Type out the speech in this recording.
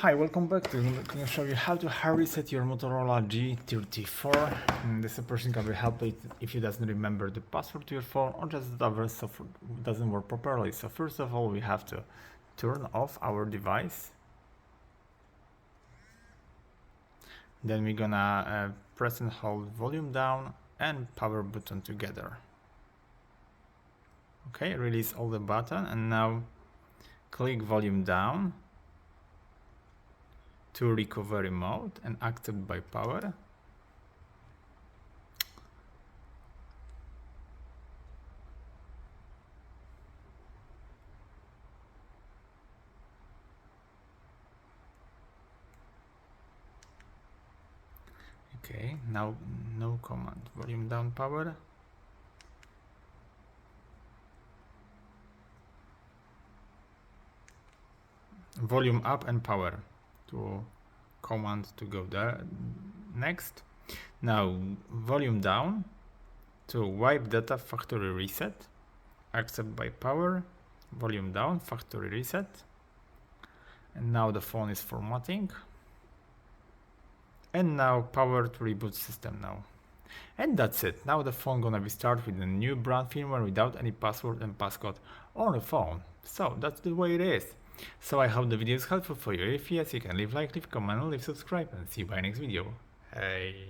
Hi, welcome back. I'm going to show you how to hard reset your Motorola G34. This person can be helped if you doesn't remember the password to your phone or just the other software doesn't work properly. So first of all, we have to turn off our device. Then we're gonna press and hold volume down and power button together. Okay, release all the button and now click volume down to recovery mode and accept by power. Okay, now no command, volume down power. Volume up and power to command to go there. Next, now volume down to wipe data factory reset, accept by power, volume down, factory reset. And now the phone is formatting. And now power to reboot system now. And that's it. Now the phone gonna be started with a new brand firmware without any password and passcode on the phone. So that's the way it is. So I hope the video is helpful for you. If yes, you can leave like, leave comment, leave subscribe, and see you by next video. Hey.